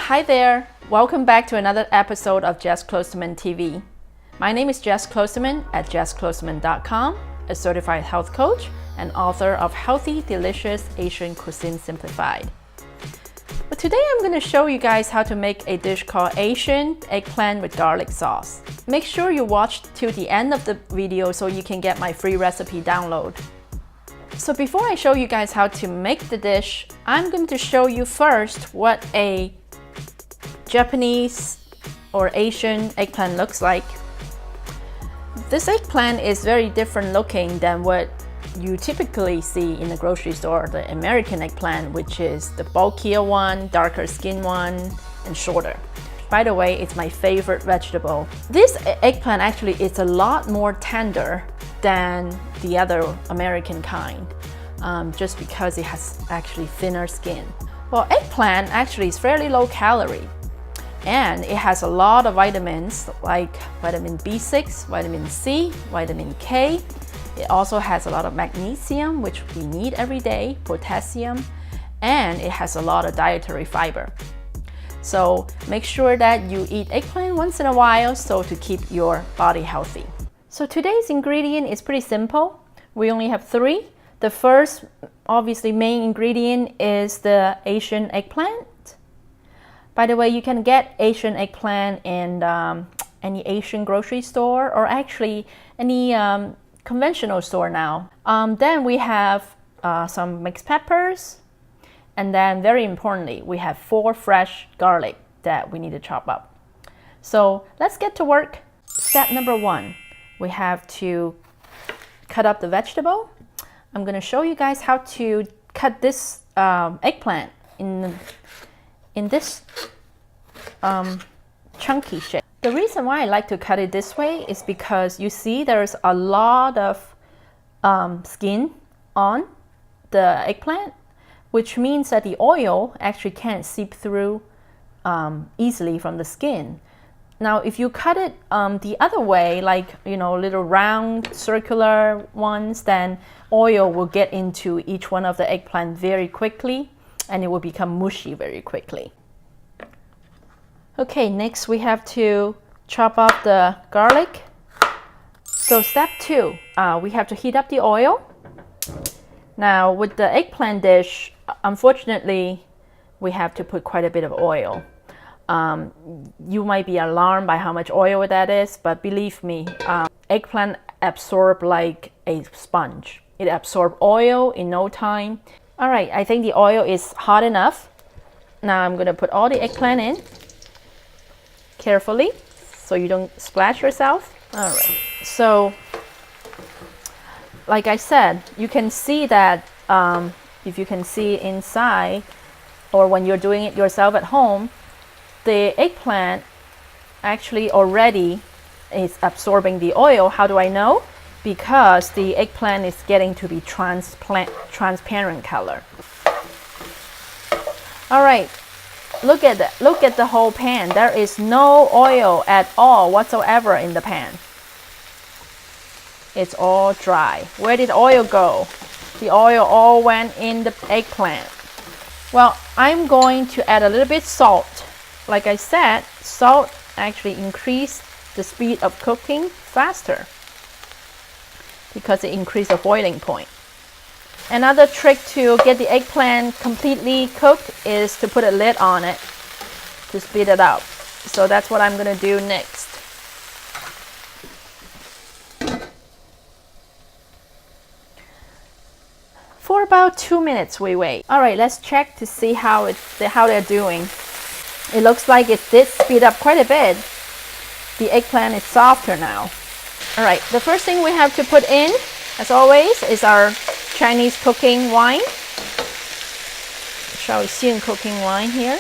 Hi there! Welcome back to another episode of Jess Kloosterman TV. My name is Jess Kloosterman at jessklosterman.com, a certified health coach and author of Healthy, Delicious Asian Cuisine Simplified. But today I'm going to show you guys how to make a dish called Asian eggplant with garlic sauce. Make sure you watch till the end of the video so you can get my free recipe download. So before I show you guys how to make the dish, I'm going to show you first what a Japanese or Asian eggplant looks like. This eggplant is very different looking than what you typically see in the grocery store, the American eggplant, which is the bulkier one, darker skin one, and shorter. By the way, it's my favorite vegetable. This eggplant actually is a lot more tender than the other American kind, just because it has actually thinner skin. Well, eggplant actually is fairly low calorie, and it has a lot of vitamins like vitamin B6, vitamin C, vitamin K. It also has a lot of magnesium, which we need every day, potassium, and it has a lot of dietary fiber. So make sure that you eat eggplant once in a while so to keep your body healthy. So today's ingredient is pretty simple. We only have 3. The first, obviously, main ingredient is the Asian eggplant. By the way, you can get Asian eggplant in any Asian grocery store or actually any conventional store now. Then we have some mixed peppers, and then very importantly, we have 4 fresh garlic that we need to chop up. So let's get to work. Step number 1, we have to cut up the vegetable. I'm going to show you guys how to cut this eggplant in this chunky shape. The reason why I like to cut it this way is because you see there's a lot of skin on the eggplant, which means that the oil actually can't seep through easily from the skin. Now, if you cut it the other way, like, you know, little round circular ones, then oil will get into each one of the eggplant very quickly and it will become mushy very quickly. Okay, next we have to chop up the garlic. So step 2, we have to heat up the oil. Now with the eggplant dish, unfortunately, we have to put quite a bit of oil. You might be alarmed by how much oil that is, but believe me, eggplant absorb like a sponge. It absorbs oil in no time. All right, I think the oil is hot enough. Now I'm going to put all the eggplant in carefully so you don't splash yourself. All right, so like I said, you can see that if you can see inside, or when you're doing it yourself at home, the eggplant actually already is absorbing the oil. How do I know? Because the eggplant is getting to be transparent color. All right, look at the whole pan. There is no oil at all whatsoever in the pan. It's all dry. Where did oil go? The oil all went in the eggplant. Well, I'm going to add a little bit salt. Like I said, salt actually increases the speed of cooking faster because it increases the boiling point. Another trick to get the eggplant completely cooked is to put a lid on it to speed it up. So that's what I'm going to do next. For about 2 minutes we wait. All right, let's check to see how they're doing. It looks like it did speed up quite a bit. The eggplant is softer now. All right, the first thing we have to put in, as always, is our Chinese cooking wine. Shaoxian cooking wine here.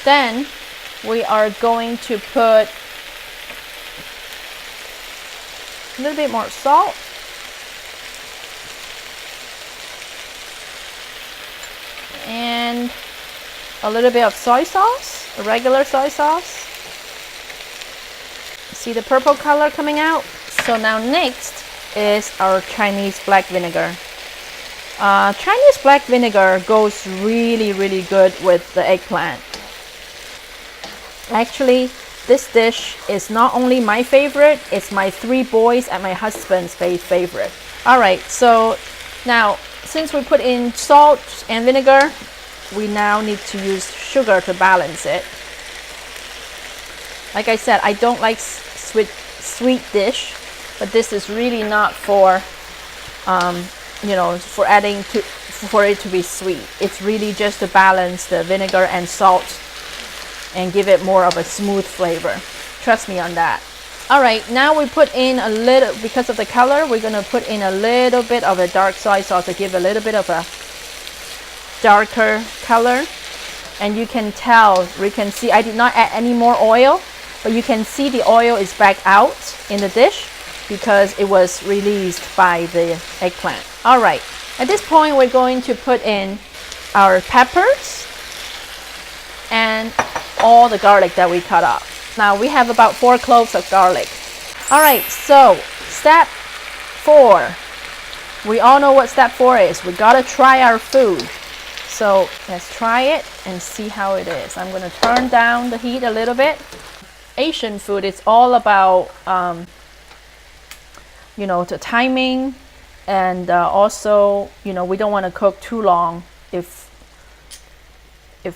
Then we are going to put a little bit more salt. And a little bit of soy sauce, a regular soy sauce. See the purple color coming out? So now next is our Chinese black vinegar. Chinese black vinegar goes really good with the eggplant. Actually, this dish is not only my favorite, it's my 3 boys and my husband's favorite. Alright, so now since we put in salt and vinegar, we now need to use sugar to balance it. Like I said, I don't like sweet dish, but this is really not for you know, for it to be sweet. It's really just to balance the vinegar and salt and give it more of a smooth flavor. Trust me on that. Alright, now we put in a little, because of the color, we're going to put in a little bit of a dark soy sauce to give a little bit of a darker color. And you can tell, we can see I did not add any more oil, but you can see the oil is back out in the dish because it was released by the eggplant. Alright, at this point we're going to put in our peppers and all the garlic that we cut up. Now we have about 4 cloves of garlic. Alright, so step 4. We all know what step 4 is. We gotta try our food. So let's try it and see how it is. I'm gonna turn down the heat a little bit. Asian food is all about you know, the timing, and also, you know, we don't want to cook too long if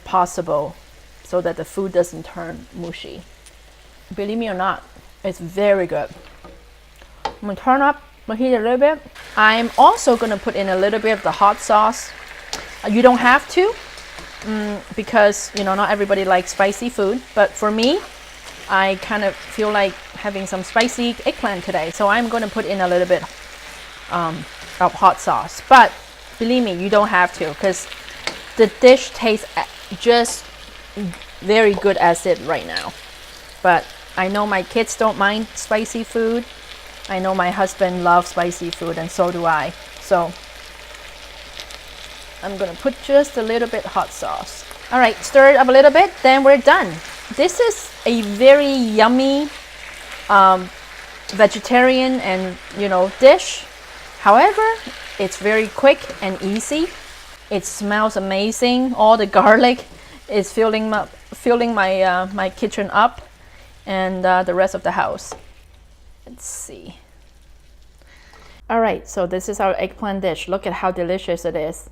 possible, so that the food doesn't turn mushy. Believe me or not, it's very good. I'm gonna turn up the heat a little bit. I'm also gonna put in a little bit of the hot sauce. You don't have to, because you know not everybody likes spicy food, but for me, I kind of feel like having some spicy eggplant today, so I'm going to put in a little bit of hot sauce. But believe me, you don't have to, because the dish tastes just very good as it right now. But I know my kids don't mind spicy food. I know my husband loves spicy food, and so do I. So I'm going to put just a little bit hot sauce. All right, stir it up a little bit, then we're done. This is a very yummy vegetarian and dish. However, it's very quick and easy. It smells amazing. All the garlic is filling my my kitchen up, and the rest of the house. Let's see. All right, so this is our eggplant dish. Look at how delicious it is.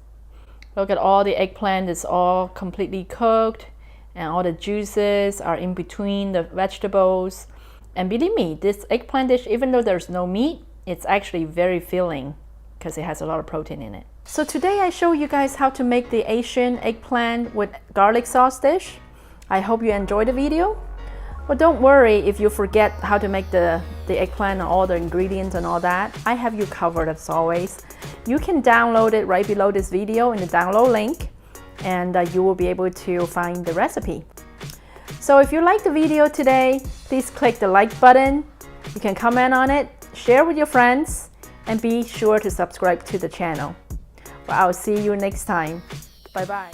Look at all the eggplant. It's all completely cooked, and all the juices are in between the vegetables. And believe me, this eggplant dish, even though there's no meat, it's actually very filling because it has a lot of protein in it. So today I show you guys how to make the Asian eggplant with garlic sauce dish. I hope you enjoyed the video. But don't worry if you forget how to make the eggplant and all the ingredients and all that. I have you covered as always. You can download it right below this video in the download link, and you will be able to find the recipe. So if you liked the video today, please click the like button. You can comment on it, share with your friends, and be sure to subscribe to the channel. Well, I'll see you next time. Bye-bye.